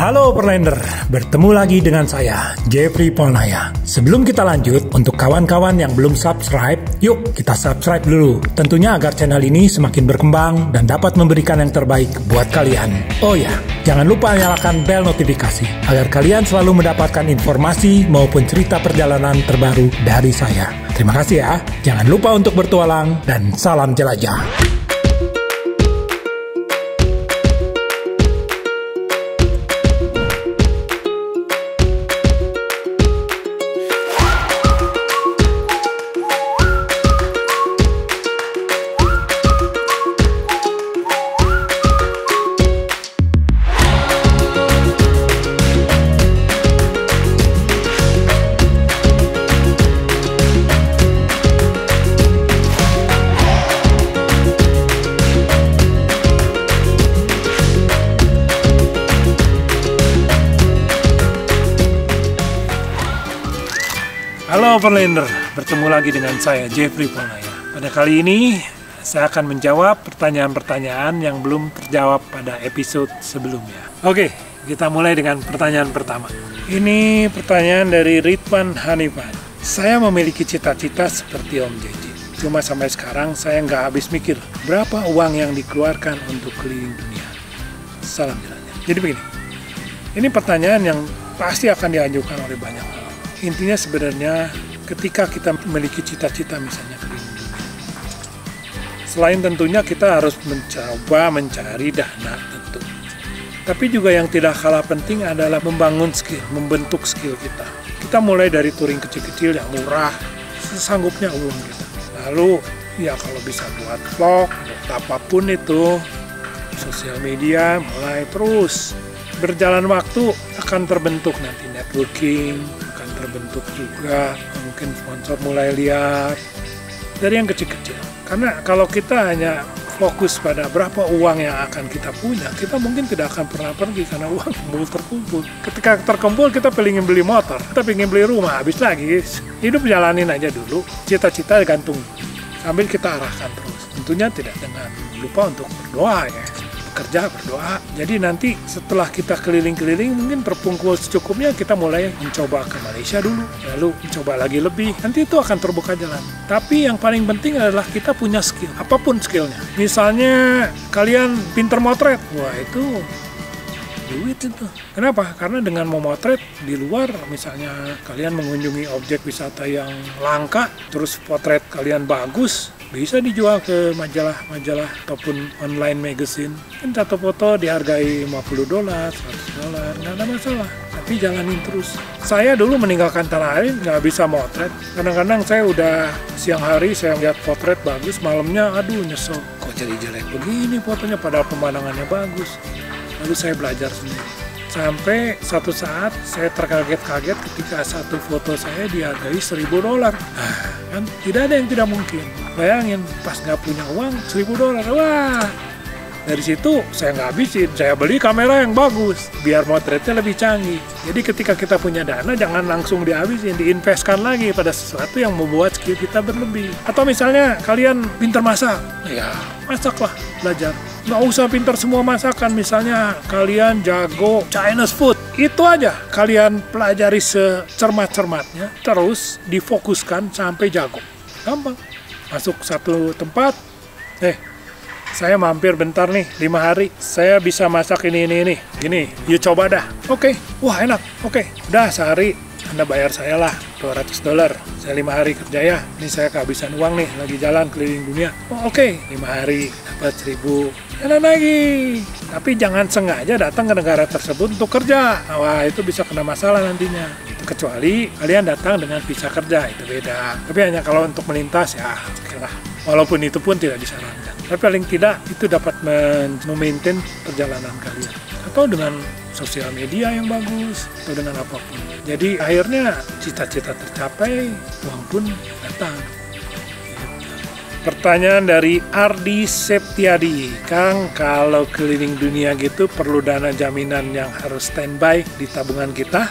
Halo Perlender, bertemu lagi dengan saya, Jeffrey Polnaya. Sebelum kita lanjut, untuk kawan-kawan yang belum subscribe, yuk kita subscribe dulu. Tentunya agar channel ini semakin berkembang dan dapat memberikan yang terbaik buat kalian. Oh ya, jangan lupa nyalakan bel notifikasi, agar kalian selalu mendapatkan informasi maupun cerita perjalanan terbaru dari saya. Terima kasih ya, jangan lupa untuk bertualang dan salam jelajah. Halo Perlender, bertemu lagi dengan saya Jeffrey Polnaya. Pada kali ini saya akan menjawab pertanyaan-pertanyaan yang belum terjawab pada episode sebelumnya. Oke, kita mulai dengan pertanyaan pertama. Ini pertanyaan dari Ridwan Hanifan. Saya memiliki cita-cita seperti Om JJ. Cuma sampai sekarang saya nggak habis mikir berapa uang yang dikeluarkan untuk keliling dunia. Salam jalannya. Jadi begini, ini pertanyaan yang pasti akan diajukan oleh banyak orang. Intinya sebenarnya ketika kita memiliki cita-cita misalnya keliling dunia, selain tentunya kita harus mencoba mencari dana tentu, tapi juga yang tidak kalah penting adalah membangun skill, membentuk skill kita. Kita mulai dari touring kecil-kecil yang murah, sesanggupnya umum kita. Lalu ya kalau bisa buat vlog, buat apapun itu, sosial media, mulai terus berjalan waktu akan terbentuk nanti networking, terbentuk juga, mungkin sponsor mulai lihat dari yang kecil-kecil. Karena kalau kita hanya fokus pada berapa uang yang akan kita punya, kita mungkin tidak akan pernah pergi karena uang belum terkumpul. Ketika terkumpul kita pengen beli motor, kita pengen beli rumah, habis lagi. Hidup jalanin aja dulu, cita-cita gantung sambil kita arahkan terus. Tentunya tidak dengan lupa untuk berdoa ya. Kerja, berdoa. Jadi nanti setelah kita keliling-keliling mungkin terkumpul secukupnya, kita mulai mencoba ke Malaysia dulu, lalu mencoba lagi lebih, nanti itu akan terbuka jalan. Tapi yang paling penting adalah kita punya skill, apapun skillnya. Misalnya kalian pinter motret, wah itu duit itu. Kenapa? Karena dengan memotret di luar, misalnya kalian mengunjungi objek wisata yang langka, terus potret kalian bagus, bisa dijual ke majalah-majalah ataupun online magazine. Kan satu foto dihargai $50, $100, nggak ada masalah. Tapi jalanin terus. Saya dulu meninggalkan tanah air, nggak bisa motret. Kadang-kadang saya udah siang hari saya lihat potret bagus, malamnya aduh nyesel. Kok jadi jelek begini fotonya padahal pemandangannya bagus. Lalu saya belajar sendiri. Sampai satu saat saya terkaget-kaget ketika satu foto saya dihargai $1.000. Kan tidak ada yang tidak mungkin. Bayangin pas nggak punya uang $1.000, wah dari situ saya nggak habisin, saya beli kamera yang bagus biar motretnya lebih canggih. Jadi ketika kita punya dana jangan langsung dihabisin, diinvestkan lagi pada sesuatu yang membuat skill kita berlebih. Atau misalnya kalian pintar masak, ya masaklah, belajar. Nggak usah pintar semua masakan, misalnya kalian jago Chinese food, itu aja kalian pelajari secermat-cermatnya, terus difokuskan sampai jago. Gampang. Masuk satu tempat, saya mampir bentar nih, 5 hari, saya bisa masak ini, gini, yuk coba dah. Oke, wah enak, oke, udah sehari, Anda bayar saya lah $200, saya 5 hari kerja ya, ini saya kehabisan uang nih, lagi jalan keliling dunia. Oh, oke, 5 hari, dapat 1.000, jalan lagi. Tapi jangan sengaja datang ke negara tersebut untuk kerja, wah itu bisa kena masalah nantinya. Kecuali kalian datang dengan visa kerja, itu beda. Tapi hanya kalau untuk melintas ya oke lah. Walaupun itu pun tidak disarankan. Tapi paling tidak itu dapat memaintain perjalanan kalian. Atau dengan sosial media yang bagus, atau dengan apapun. Jadi akhirnya cita-cita tercapai, uang pun datang. Pertanyaan dari Ardi Septiadi. Kang, kalau keliling dunia gitu perlu dana jaminan yang harus standby di tabungan kita?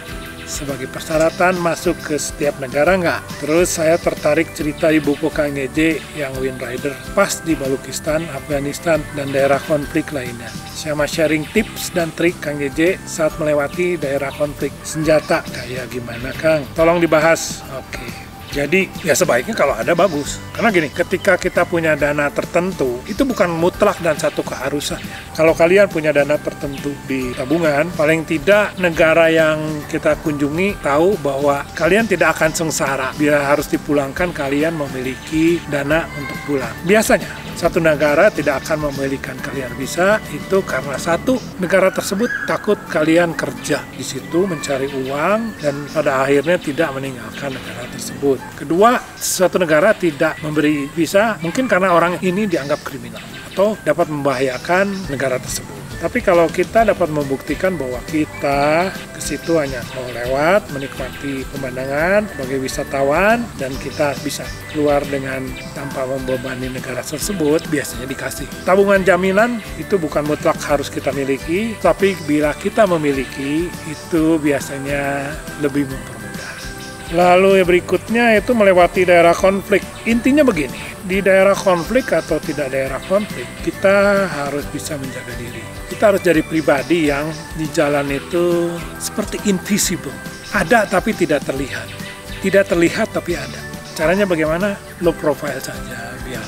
sebagai persyaratan masuk ke setiap negara nggak? Terus saya tertarik cerita di buku Kang JJ yang Wind Rider pas di Balukistan, Afghanistan, dan daerah konflik lainnya. Saya mau sharing tips dan trik Kang JJ saat melewati daerah konflik. Senjata kayak gimana Kang? Tolong dibahas. Oke. Jadi ya sebaiknya kalau ada bagus. Karena gini, ketika kita punya dana tertentu, itu bukan mutlak dan satu keharusan. Kalau kalian punya dana tertentu di tabungan, paling tidak negara yang kita kunjungi tahu bahwa kalian tidak akan sengsara. Bila harus dipulangkan, kalian memiliki dana untuk pulang. Biasanya, satu negara tidak akan memilihkan kalian visa itu karena satu, negara tersebut takut kalian kerja di situ mencari uang dan pada akhirnya tidak meninggalkan negara tersebut. Kedua, suatu negara tidak memberi visa mungkin karena orang ini dianggap kriminal atau dapat membahayakan negara tersebut. Tapi kalau kita dapat membuktikan bahwa kita ke situ hanya mau lewat, menikmati pemandangan sebagai wisatawan, dan kita bisa keluar dengan tanpa membebani negara tersebut, biasanya dikasih. Tabungan jaminan itu bukan mutlak harus kita miliki, tapi bila kita memiliki, itu biasanya lebih mempermudah. Lalu yang berikutnya itu melewati daerah konflik. Intinya begini, di daerah konflik atau tidak daerah konflik, kita harus bisa menjaga diri. Kita harus jadi pribadi yang di jalan itu seperti invisible. Ada tapi tidak terlihat. Tidak terlihat tapi ada. Caranya bagaimana? Low profile saja, biar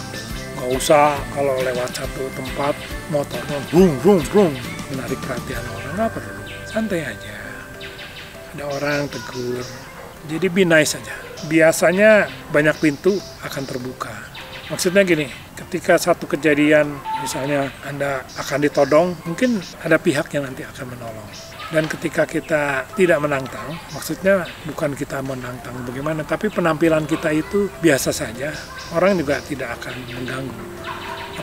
nggak usah kalau lewat satu tempat motornya brung, menarik perhatian orang, nggak perlu. Santai aja. Ada orang tegur. Jadi be nice saja. Biasanya banyak pintu akan terbuka. Maksudnya gini, ketika satu kejadian, misalnya Anda akan ditodong, mungkin ada pihak yang nanti akan menolong. Dan ketika kita tidak menantang, maksudnya bukan kita menantang bagaimana, tapi penampilan kita itu biasa saja, orang juga tidak akan mengganggu.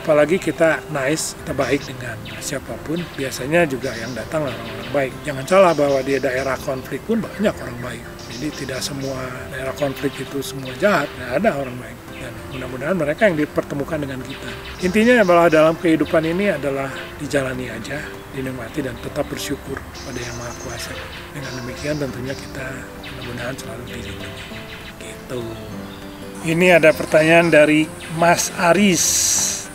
Apalagi kita nice, kita baik dengan siapapun, biasanya juga yang datang orang-orang baik. Jangan salah bahwa di daerah konflik pun banyak orang baik. Jadi tidak semua daerah konflik itu semua jahat, ada orang baik. Dan mudah-mudahan mereka yang dipertemukan dengan kita. Intinya bahwa dalam kehidupan ini adalah dijalani aja, dinikmati dan tetap bersyukur pada Yang Maha Kuasa. Dengan demikian tentunya kita mudah-mudahan selalu dilindungi. Gitu. Ini ada pertanyaan dari Mas Aris.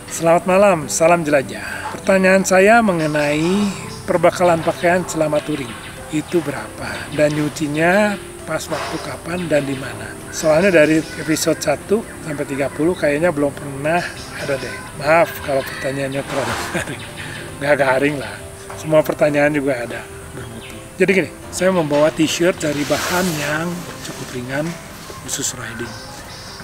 Selamat malam, salam jelajah. Pertanyaan saya mengenai perbekalan pakaian selama touring. Itu berapa? Dan nyucinya pas waktu kapan dan di mana? Soalnya dari episode 1 sampai 30 kayaknya belum pernah ada deh. Maaf kalau pertanyaannya terlalu garing. Nggak garing lah. Semua pertanyaan juga ada bermutu. Jadi gini, saya membawa t-shirt dari bahan yang cukup ringan khusus riding.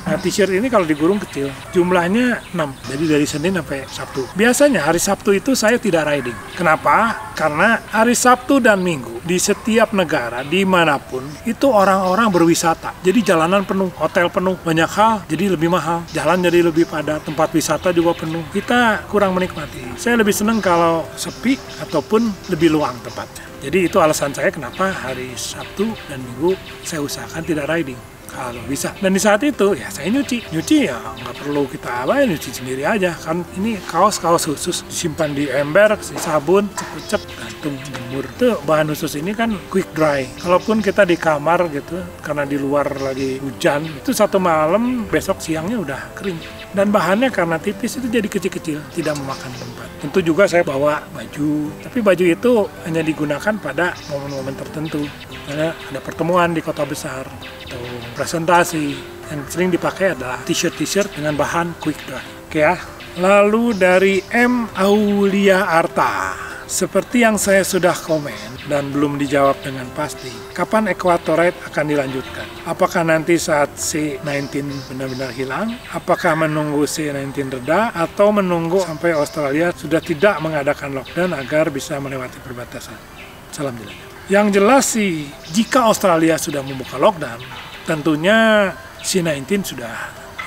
Nah, t-shirt ini kalau digulung kecil, jumlahnya 6, jadi dari Senin sampai Sabtu. Biasanya hari Sabtu itu saya tidak riding. Kenapa? Karena hari Sabtu dan Minggu, di setiap negara, dimanapun, itu orang-orang berwisata. Jadi jalanan penuh, hotel penuh, banyak hal jadi lebih mahal. Jalan jadi lebih padat, tempat wisata juga penuh. Kita kurang menikmati. Saya lebih senang kalau sepi ataupun lebih luang tempatnya. Jadi itu alasan saya kenapa hari Sabtu dan Minggu saya usahakan tidak riding. Kalau bisa. Dan di saat itu ya saya nyuci ya nggak perlu kita nyuci sendiri aja kan. Ini kaos khusus disimpan di ember, sabun, cek gantung jemur. Itu bahan khusus ini kan quick dry. Kalaupun kita di kamar gitu karena di luar lagi hujan, itu satu malam besok siangnya udah kering. Dan bahannya karena tipis itu jadi kecil-kecil, tidak memakan tempat. Tentu juga saya bawa baju, tapi baju itu hanya digunakan pada momen-momen tertentu. Karena ada pertemuan di kota besar atau presentasi. Yang sering dipakai adalah t-shirt dengan bahan quick dry. Oke ya. Lalu dari M. Aulia Arta. Seperti yang saya sudah komen dan belum dijawab dengan pasti, kapan Equatorite akan dilanjutkan? Apakah nanti saat C19 benar-benar hilang? Apakah menunggu C19 reda? Atau menunggu sampai Australia sudah tidak mengadakan lockdown agar bisa melewati perbatasan? Salam jelajah. Yang jelas sih, jika Australia sudah membuka lockdown, tentunya C19 sudah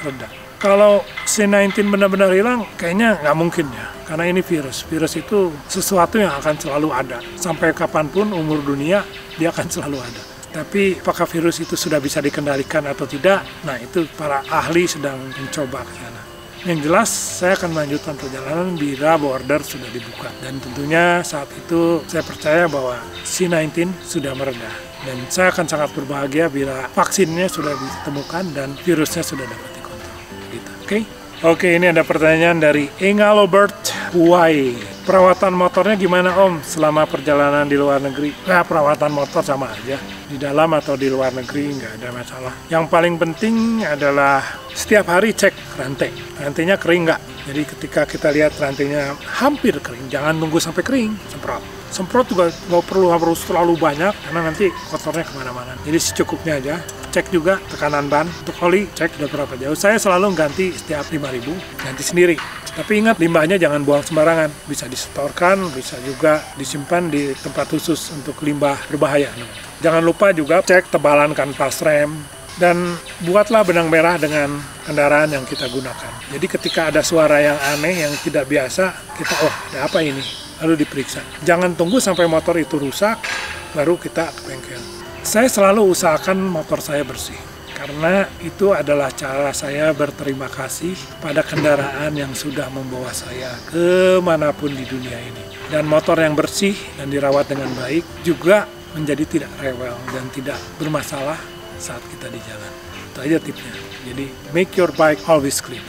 reda. Kalau C19 benar-benar hilang, kayaknya nggak mungkin ya. Karena ini virus. Virus itu sesuatu yang akan selalu ada. Sampai kapanpun umur dunia, dia akan selalu ada. Tapi apakah virus itu sudah bisa dikendalikan atau tidak? Nah, itu para ahli sedang mencoba ke sana. Yang jelas saya akan melanjutkan perjalanan bila border sudah dibuka. Dan tentunya saat itu saya percaya bahwa C-19 sudah mereda. Dan saya akan sangat berbahagia bila vaksinnya sudah ditemukan dan virusnya sudah dapat dikontrol. Gitu. Oke, ini ada pertanyaan dari Engalobert Hawaii. Perawatan motornya gimana Om selama perjalanan di luar negeri? Nah, perawatan motor sama aja. Di dalam atau di luar negeri nggak ada masalah. Yang paling penting adalah setiap hari cek rantai. Rantainya kering nggak? Jadi ketika kita lihat rantainya hampir kering, jangan nunggu sampai kering, semprot. Semprot juga nggak perlu harus terlalu banyak karena nanti kotornya kemana-mana. Jadi secukupnya aja. Cek juga tekanan ban. Untuk oli, cek udah berapa jauh. Saya selalu ganti setiap 5.000, ganti sendiri. Tapi ingat, limbahnya jangan buang sembarangan. Bisa disetorkan, bisa juga disimpan di tempat khusus untuk limbah berbahaya. Jangan lupa juga cek tebalan kanvas rem. Dan buatlah benang merah dengan kendaraan yang kita gunakan. Jadi ketika ada suara yang aneh, yang tidak biasa, kita, ada apa ini? Lalu diperiksa. Jangan tunggu sampai motor itu rusak, baru kita ke bengkel. Saya selalu usahakan motor saya bersih. Karena itu adalah cara saya berterima kasih pada kendaraan yang sudah membawa saya kemanapun di dunia ini. Dan motor yang bersih dan dirawat dengan baik juga menjadi tidak rewel dan tidak bermasalah saat kita di jalan. Itu aja tipsnya. Jadi make your bike always clean.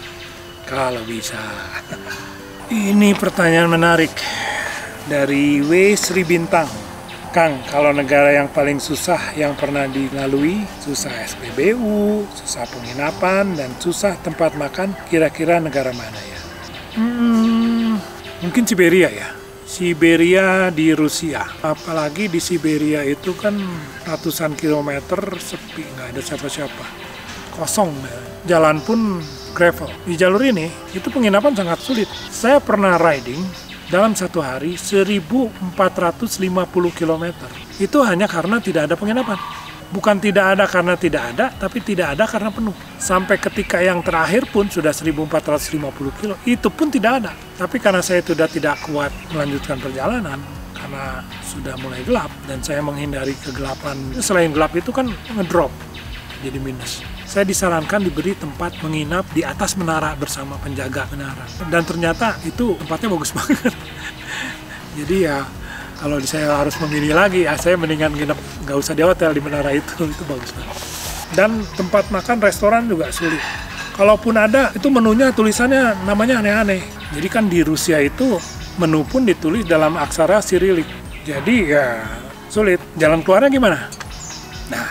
Kalau bisa. Ini pertanyaan menarik dari W. Sri Bintang. Kang, kalau negara yang paling susah yang pernah dilalui, susah SPBU, susah penginapan, dan susah tempat makan, kira-kira negara mana ya? Mungkin Siberia ya. Siberia di Rusia. Apalagi di Siberia itu kan ratusan kilometer sepi, nggak ada siapa-siapa. Kosong. Jalan pun gravel. Di jalur ini, itu penginapan sangat sulit. Saya pernah riding dalam satu hari 1.450 km. Itu hanya karena tidak ada penginapan. Bukan tidak ada karena tidak ada, tapi tidak ada karena penuh. Sampai ketika yang terakhir pun sudah 1.450 km, itu pun tidak ada. Tapi karena saya sudah tidak kuat melanjutkan perjalanan, karena sudah mulai gelap, dan saya menghindari kegelapan. Selain gelap itu kan ngedrop, jadi minus. Saya disarankan diberi tempat menginap di atas menara bersama penjaga menara. Dan ternyata itu tempatnya bagus banget. Jadi ya, kalau saya harus memilih lagi, ya saya mendingan nginep, nggak usah di hotel, di menara itu bagus banget. Dan tempat makan restoran juga sulit. Kalaupun ada, itu menunya tulisannya namanya aneh-aneh. Jadi kan di Rusia itu menu pun ditulis dalam aksara Sirilik. Jadi ya sulit. Jalan keluarnya gimana? Nah,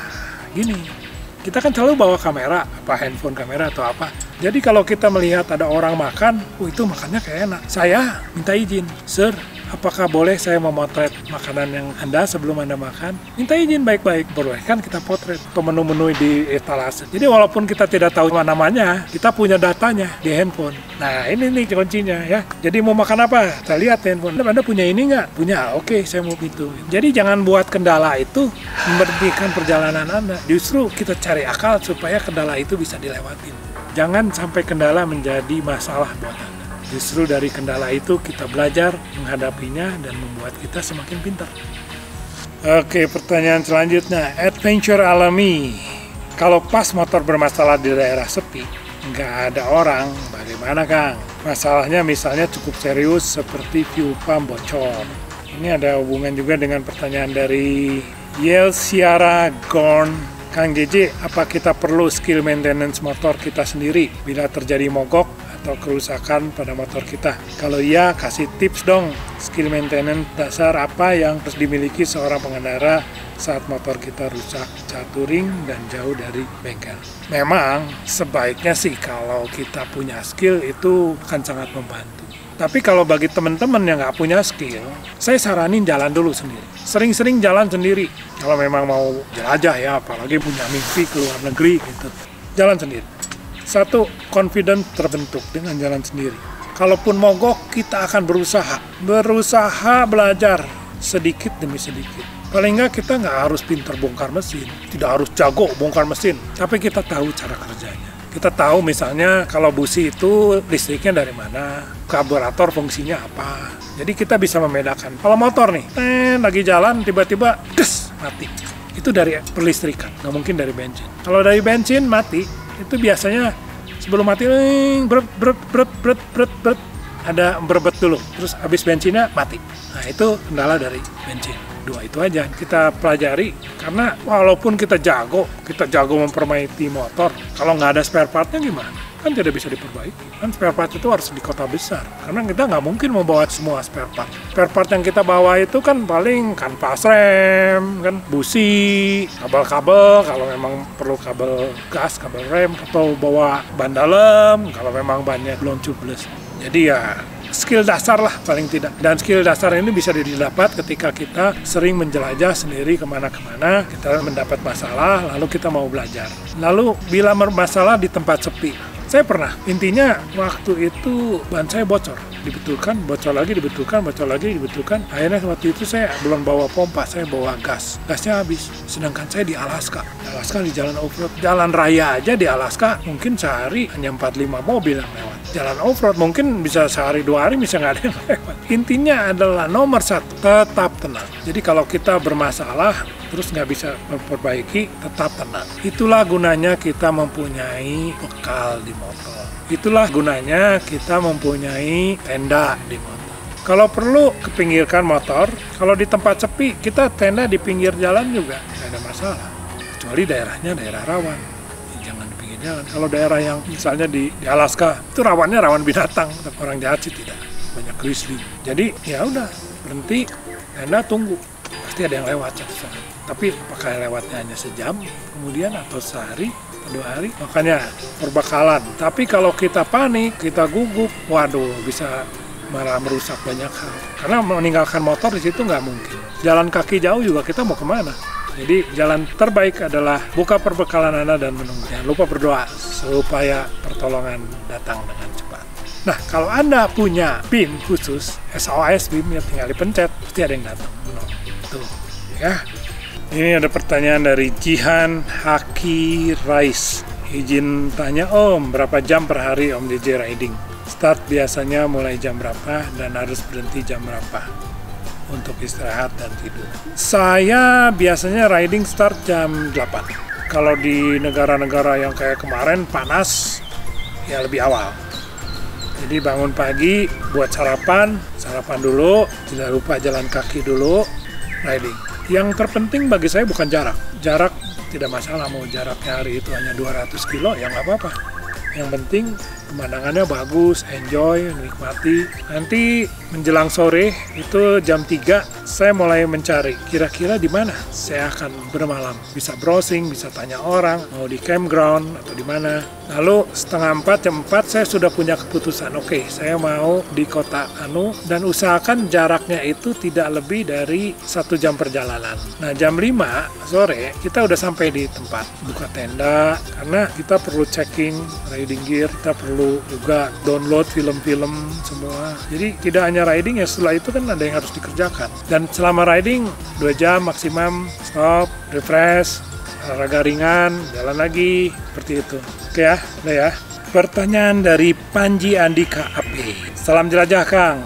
gini. Kita kan selalu bawa kamera, handphone kamera atau apa. Jadi kalau kita melihat ada orang makan, itu makannya kayak enak. Saya minta izin, Sir, apakah boleh saya memotret makanan yang Anda sebelum Anda makan? Minta izin baik-baik, bolehkan kita potret atau menu-menu di etalase. Jadi walaupun kita tidak tahu namanya, kita punya datanya di handphone. Nah ini nih kuncinya ya. Jadi mau makan apa? Saya lihat handphone. Anda punya ini nggak? Punya, oke saya mau itu. Jadi jangan buat kendala itu memberhentikan perjalanan Anda. Justru kita cari akal supaya kendala itu bisa dilewatin. Jangan sampai kendala menjadi masalah buat Anda. Justru dari kendala itu kita belajar menghadapinya dan membuat kita semakin pintar. Oke, pertanyaan selanjutnya. Adventure alami. Kalau pas motor bermasalah di daerah sepi, nggak ada orang, bagaimana Kang? Masalahnya misalnya cukup serius seperti fuel pump bocor. Ini ada hubungan juga dengan pertanyaan dari Yelsiara Gorn. Kang JJ, apa kita perlu skill maintenance motor kita sendiri bila terjadi mogok atau kerusakan pada motor kita? Kalau iya, kasih tips dong, skill maintenance dasar apa yang harus dimiliki seorang pengendara saat motor kita rusak saat touring dan jauh dari bengkel. Memang sebaiknya sih kalau kita punya skill itu akan sangat membantu. Tapi kalau bagi teman-teman yang nggak punya skill, saya saranin jalan dulu sendiri. Sering-sering jalan sendiri. Kalau memang mau jelajah ya, apalagi punya mimpi ke luar negeri gitu. Jalan sendiri. Satu, confident terbentuk dengan jalan sendiri. Kalaupun mogok, kita akan berusaha. Berusaha belajar sedikit demi sedikit. Paling nggak kita nggak harus pintar bongkar mesin. Tidak harus jago bongkar mesin. Tapi kita tahu cara kerjanya. Kita tahu misalnya kalau busi itu listriknya dari mana, karburator fungsinya apa. Jadi kita bisa membedakan. Kalau motor nih, lagi jalan tiba-tiba mati. Itu dari perlistrikan, nggak mungkin dari bensin. Kalau dari bensin mati, itu biasanya sebelum mati, bret, ada berbet dulu, terus habis bensinnya mati. Nah itu kendala dari bensin. 2 itu aja kita pelajari, karena walaupun kita jago memperbaiki motor, kalau nggak ada spare partnya gimana? Kan tidak bisa diperbaiki. Kan spare part itu harus di kota besar, karena kita nggak mungkin membawa semua spare part. Spare part yang kita bawa itu kan paling kanvas rem, kan busi, kabel-kabel kalau memang perlu kabel gas, kabel rem, atau bawa ban dalam kalau memang bannya belum tubeless. Jadi ya skill dasar lah paling tidak. Dan skill dasar ini bisa didapat ketika kita sering menjelajah sendiri kemana-kemana, kita mendapat masalah, lalu kita mau belajar. Lalu bila bermasalah di tempat sepi, saya pernah, intinya waktu itu ban saya bocor, dibetulkan, bocor lagi, dibetulkan, bocor lagi, dibetulkan. Akhirnya waktu itu saya belum bawa pompa, saya bawa gas. Gasnya habis, sedangkan saya di Alaska. Di jalan off-road, jalan raya aja di Alaska, mungkin sehari hanya 4-5 mobil yang lewat. Jalan off-road mungkin bisa sehari 2 hari bisa nggak ada yang lewat. Intinya adalah nomor 1, tetap tenang. Jadi kalau kita bermasalah, terus nggak bisa memperbaiki, tetap tenang. Itulah gunanya kita mempunyai bekal di motor. Itulah gunanya kita mempunyai tenda di motor. Kalau perlu kepinggirkan motor, kalau di tempat sepi kita tenda di pinggir jalan juga nggak ada masalah. Kecuali daerahnya daerah rawan, jangan di pinggir jalan. Kalau daerah yang misalnya di Alaska, itu rawan binatang, orang jahat sih tidak, banyak grizzly. Jadi ya udah berhenti, tenda tunggu, pasti ada yang lewat satu-satu. Tapi apakah lewatnya hanya sejam kemudian atau sehari atau 2 hari, makanya perbekalan. Tapi kalau kita panik, kita gugup, waduh bisa malah merusak banyak hal. Karena meninggalkan motor di situ nggak mungkin. Jalan kaki jauh juga kita mau kemana? Jadi jalan terbaik adalah buka perbekalan Anda dan menunggu. Jangan lupa berdoa supaya pertolongan datang dengan cepat. Nah, kalau Anda punya PIN khusus, SOS PIN, ya tinggal dipencet, pasti ada yang datang. Tuh, ya. Ini ada pertanyaan dari Jihan Haki Rais. Izin tanya Om, berapa jam per hari Om JJ riding? Start biasanya mulai jam berapa dan harus berhenti jam berapa untuk istirahat dan tidur? Saya biasanya riding start jam 8. Kalau di negara-negara yang kayak kemarin panas, ya lebih awal. Jadi bangun pagi buat sarapan dulu, tidak lupa jalan kaki dulu, riding. Yang terpenting bagi saya bukan jarak. Jarak tidak masalah, mau jaraknya hari itu hanya 200 kilo, ya nggak apa-apa. Yang penting pemandangannya bagus, enjoy, nikmati. Nanti menjelang sore itu jam 3 saya mulai mencari kira-kira di mana saya akan bermalam. Bisa browsing, bisa tanya orang mau di campground atau di mana. Lalu setengah 4, jam 4 saya sudah punya keputusan. Oke, saya mau di kota Anu dan usahakan jaraknya itu tidak lebih dari 1 jam perjalanan. Nah jam 5 sore kita udah sampai di tempat, buka tenda karena kita perlu checking riding gear, kita perlu juga download film-film semua. Jadi tidak hanya riding ya, setelah itu kan ada yang harus dikerjakan. Dan selama riding 2 jam maksimum, stop, refresh, olahraga ringan, jalan lagi, seperti itu. Oke ya, udah ya. Pertanyaan dari Panji Andika AP. Salam jelajah Kang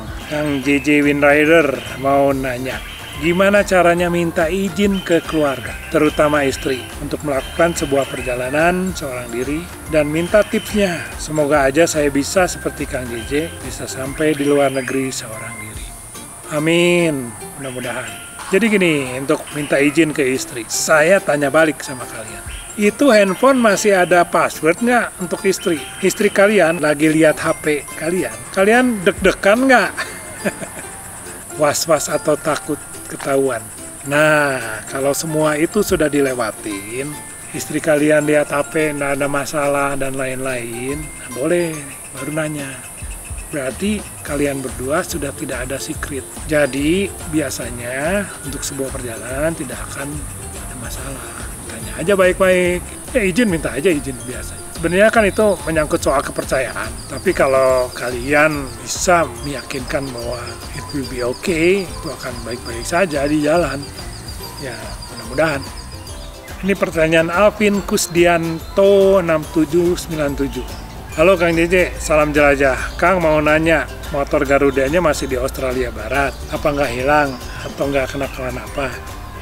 JJ Windrider mau nanya, gimana caranya minta izin ke keluarga, terutama istri, untuk melakukan sebuah perjalanan seorang diri, dan minta tipsnya. Semoga aja saya bisa seperti Kang JJ, bisa sampai di luar negeri seorang diri. Amin, mudah-mudahan. Jadi gini, untuk minta izin ke istri, saya tanya balik sama kalian. Itu handphone masih ada password nggak untuk istri? Istri kalian lagi lihat HP kalian deg-degan nggak? Was-was atau takut ketahuan? Nah, kalau semua itu sudah dilewatin, istri kalian lihat HP, nggak ada masalah dan lain-lain, nah boleh, baru nanya. Berarti kalian berdua sudah tidak ada secret. Jadi biasanya untuk sebuah perjalanan tidak akan ada masalah. Tanya aja baik-baik. Ya izin, minta aja izin biasanya. Sebenarnya kan itu menyangkut soal kepercayaan. Tapi kalau kalian bisa meyakinkan bahwa it will be okay, itu akan baik-baik saja di jalan. Ya mudah-mudahan. Ini pertanyaan Alvin Kusdianto 6797. Halo Kang JJ, salam jelajah. Kang mau nanya, motor Garudanya masih di Australia Barat. Apa nggak hilang atau nggak kenapa-napa?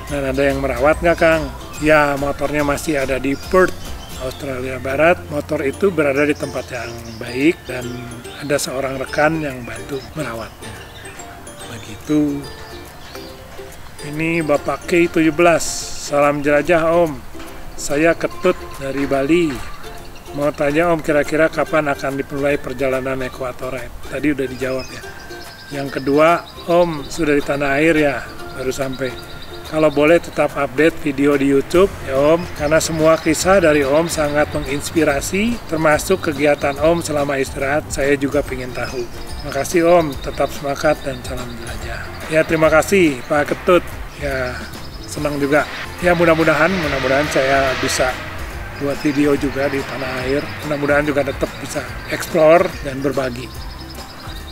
Dan ada yang merawat nggak Kang? Ya, motornya masih ada di Perth, Australia Barat. Motor itu berada di tempat yang baik dan ada seorang rekan yang bantu merawatnya. Begitu. Ini Bapak K17. Salam jelajah Om. Saya Ketut dari Bali. Mau tanya Om, kira-kira kapan akan dimulai perjalanan Equatorite? Tadi udah dijawab ya. Yang kedua, Om sudah di tanah air ya, baru sampai. Kalau boleh tetap update video di YouTube ya Om, karena semua kisah dari Om sangat menginspirasi, termasuk kegiatan Om selama istirahat, saya juga ingin tahu. Makasih Om, tetap semangat dan salam jelajah. Ya terima kasih Pak Ketut, ya senang juga. Ya mudah-mudahan saya bisa buat video juga di tanah air, mudah-mudahan juga tetap bisa explore dan berbagi.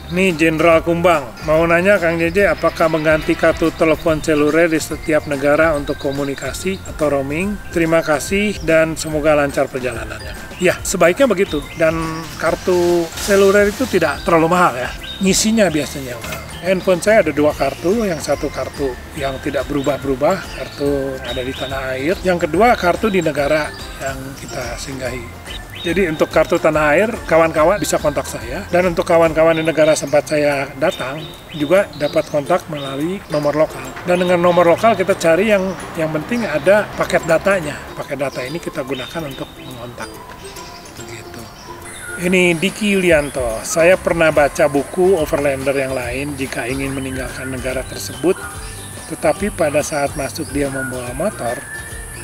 Ini Jenderal Kumbang, mau nanya Kang JJ, apakah mengganti kartu telepon seluler di setiap negara untuk komunikasi atau roaming? Terima kasih dan semoga lancar perjalanannya. Ya, sebaiknya begitu. Dan kartu seluler itu tidak terlalu mahal ya. Ngisinya biasanya mahal. Handphone saya ada 2 kartu, yang satu kartu yang tidak berubah-berubah, kartu ada di tanah air. Yang kedua kartu di negara yang kita singgahi. Jadi untuk kartu tanah air, kawan-kawan bisa kontak saya. Dan untuk kawan-kawan di negara tempat saya datang, juga dapat kontak melalui nomor lokal. Dan dengan nomor lokal kita cari yang penting ada paket datanya. Paket data ini kita gunakan untuk mengontak. Begitu. Ini Diki Yulianto. Saya pernah baca buku Overlander yang lain jika ingin meninggalkan negara tersebut. Tetapi pada saat masuk dia membawa motor,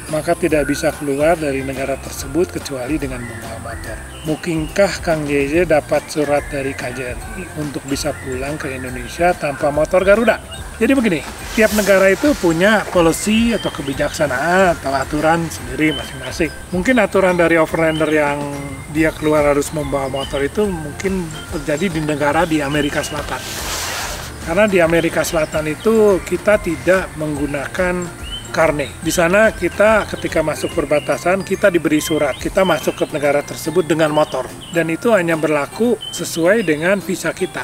maka tidak bisa keluar dari negara tersebut kecuali dengan membawa motor. Mungkinkah Kang JJ dapat surat dari KJRI untuk bisa pulang ke Indonesia tanpa motor Garuda? Jadi begini, tiap negara itu punya policy atau kebijaksanaan atau aturan sendiri masing-masing. Mungkin aturan dari Overlander yang dia keluar harus membawa motor itu mungkin terjadi di negara di Amerika Selatan. Karena di Amerika Selatan itu kita tidak menggunakan karne. Di sana kita ketika masuk perbatasan kita diberi surat, kita masuk ke negara tersebut dengan motor. Dan itu hanya berlaku sesuai dengan visa kita.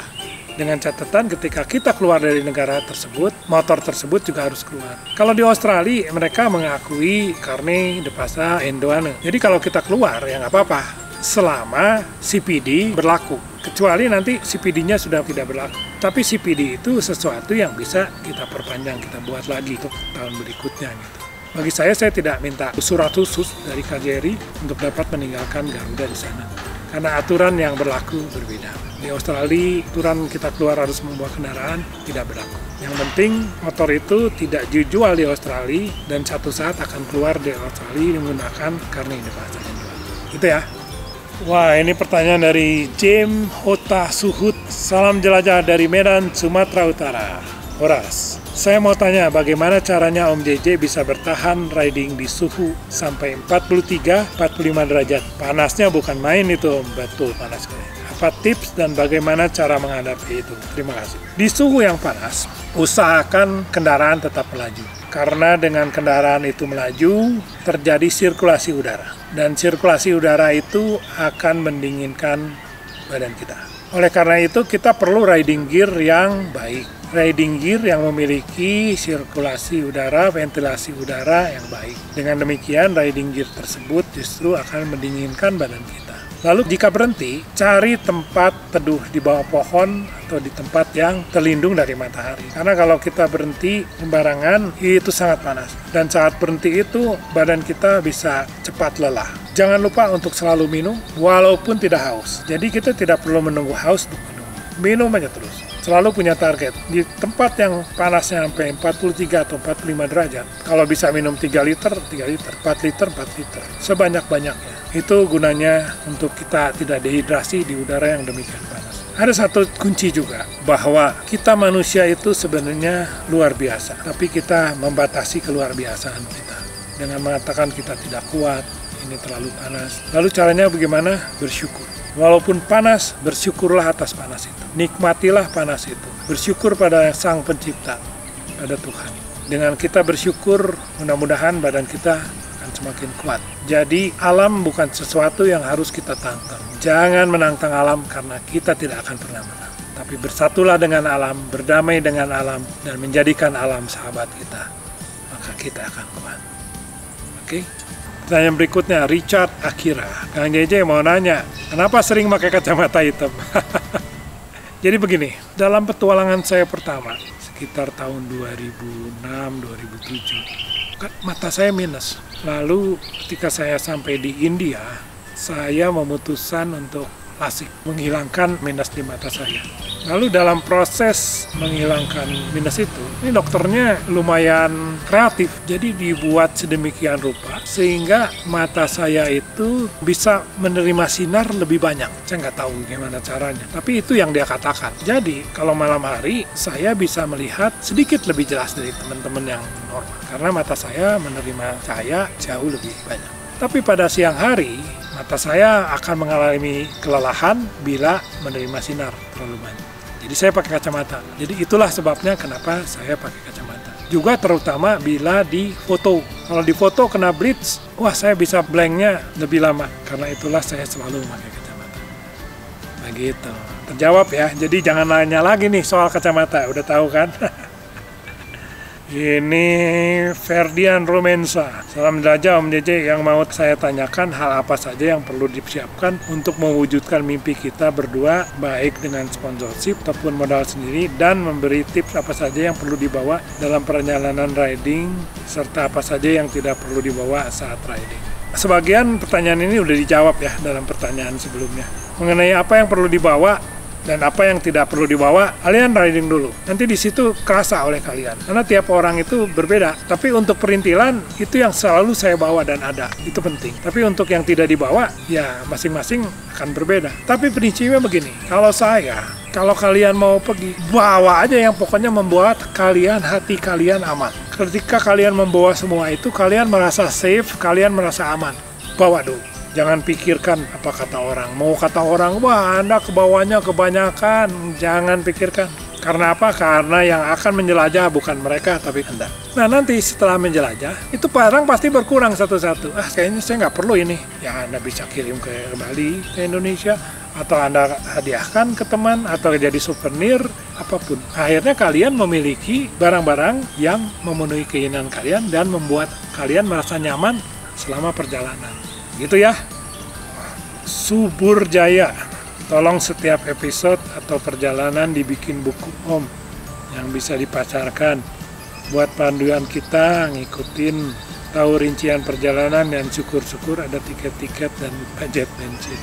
Dengan catatan ketika kita keluar dari negara tersebut, motor tersebut juga harus keluar. Kalau di Australia mereka mengakui karne de pasa endoane. Jadi kalau kita keluar ya nggak apa-apa selama CPD berlaku. Kecuali nanti CPD-nya sudah tidak berlaku. Tapi CPD itu sesuatu yang bisa kita perpanjang, kita buat lagi untuk tahun berikutnya gitu. Bagi saya tidak minta surat khusus dari KJRI untuk dapat meninggalkan Garuda di sana. Karena aturan yang berlaku berbeda. Di Australia, aturan kita keluar harus membawa kendaraan tidak berlaku. Yang penting motor itu tidak dijual di Australia dan satu saat akan keluar dari Australia menggunakan karne de pasa endoane. Gitu ya. Wah, ini pertanyaan dari James Hota Suhut. Salam jelajah dari Medan, Sumatera Utara. Horas. Saya mau tanya bagaimana caranya Om JJ bisa bertahan riding di suhu sampai 43-45 derajat. Panasnya bukan main itu Om, betul panas sekali. Apa tips dan bagaimana cara menghadapi itu? Terima kasih. Di suhu yang panas, usahakan kendaraan tetap melaju. Karena dengan kendaraan itu melaju, terjadi sirkulasi udara. Dan sirkulasi udara itu akan mendinginkan badan kita. Oleh karena itu, kita perlu riding gear yang baik. Riding gear yang memiliki sirkulasi udara, ventilasi udara yang baik. Dengan demikian, riding gear tersebut justru akan mendinginkan badan kita. Lalu jika berhenti, cari tempat teduh di bawah pohon atau di tempat yang terlindung dari matahari. Karena kalau kita berhenti sembarangan, itu sangat panas. Dan saat berhenti itu, badan kita bisa cepat lelah. Jangan lupa untuk selalu minum, walaupun tidak haus. Jadi kita tidak perlu menunggu haus untuk minum. Minum aja terus. Selalu punya target. Di tempat yang panasnya sampai 43 atau 45 derajat, kalau bisa minum 3 liter, 3 liter, 4 liter, 4 liter. Sebanyak-banyaknya. Itu gunanya untuk kita tidak dehidrasi di udara yang demikian panas. Ada satu kunci juga, bahwa kita manusia itu sebenarnya luar biasa. Tapi kita membatasi keluar biasaan kita. Dengan mengatakan kita tidak kuat, ini terlalu panas. Lalu caranya bagaimana? Bersyukur. Walaupun panas, bersyukurlah atas panas itu. Nikmatilah panas itu. Bersyukur pada Sang Pencipta, pada Tuhan. Dengan kita bersyukur, mudah-mudahan badan kita akan semakin kuat. Jadi alam bukan sesuatu yang harus kita tantang. Jangan menantang alam karena kita tidak akan pernah menang. Tapi bersatulah dengan alam, berdamai dengan alam, dan menjadikan alam sahabat kita. Maka kita akan kuat. Oke? Pertanyaan berikutnya, Richard Akira. Kang JJ mau nanya, kenapa sering pakai kacamata hitam? Jadi begini, dalam petualangan saya pertama, sekitar tahun 2006-2007, mata saya minus. Lalu ketika saya sampai di India, saya memutuskan untuk LASIK, menghilangkan minus di mata saya. Lalu dalam proses menghilangkan minus itu, ini dokternya lumayan kreatif. Jadi dibuat sedemikian rupa sehingga mata saya itu bisa menerima sinar lebih banyak. Saya nggak tahu gimana caranya, tapi itu yang dia katakan. Jadi kalau malam hari saya bisa melihat sedikit lebih jelas dari teman-teman yang normal, karena mata saya menerima cahaya jauh lebih banyak. Tapi pada siang hari, mata saya akan mengalami kelelahan bila menerima sinar terlalu banyak. Jadi saya pakai kacamata. Jadi itulah sebabnya kenapa saya pakai kacamata. Juga terutama bila di foto. Kalau di foto kena blitz, wah saya bisa blanknya lebih lama. Karena itulah saya selalu pakai kacamata. Begitu. Terjawab ya. Jadi jangan nanya lagi nih soal kacamata. Udah tahu kan? Ini Ferdian Romensa. Salam jelajah Om JJ, yang mau saya tanyakan hal apa saja yang perlu disiapkan untuk mewujudkan mimpi kita berdua, baik dengan sponsorship ataupun modal sendiri, dan memberi tips apa saja yang perlu dibawa dalam perjalanan riding, serta apa saja yang tidak perlu dibawa saat riding. Sebagian pertanyaan ini udah dijawab ya dalam pertanyaan sebelumnya. Mengenai apa yang perlu dibawa dan apa yang tidak perlu dibawa, kalian riding dulu. Nanti di situ kerasa oleh kalian. Karena tiap orang itu berbeda. Tapi untuk perintilan, itu yang selalu saya bawa dan ada. Itu penting. Tapi untuk yang tidak dibawa, ya masing-masing akan berbeda. Tapi prinsipnya begini, kalau kalian mau pergi, bawa aja yang pokoknya membuat hati kalian aman. Ketika kalian membawa semua itu, kalian merasa safe, kalian merasa aman. Bawa dulu. Jangan pikirkan apa kata orang. Mau kata orang, wah Anda kebawanya kebanyakan. Jangan pikirkan. Karena apa? Karena yang akan menjelajah bukan mereka, tapi Anda. Nah nanti setelah menjelajah, itu barang pasti berkurang satu-satu. Kayaknya saya nggak perlu ini. Ya Anda bisa kirim ke Bali, ke Indonesia. Atau Anda hadiahkan ke teman, atau jadi souvenir, apapun. Akhirnya kalian memiliki barang-barang yang memenuhi keinginan kalian dan membuat kalian merasa nyaman selama perjalanan. Gitu ya. Subur Jaya, tolong setiap episode atau perjalanan dibikin buku Om yang bisa dipasarkan buat panduan kita, ngikutin, tahu rincian perjalanan, dan syukur-syukur ada tiket-tiket dan budget bensin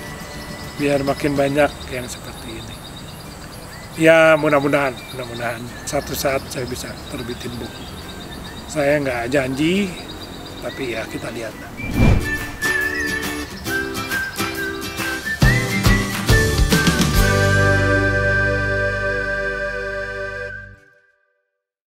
biar makin banyak yang seperti ini. Ya mudah-mudahan satu saat saya bisa terbitin buku. Saya nggak janji, tapi ya kita lihat.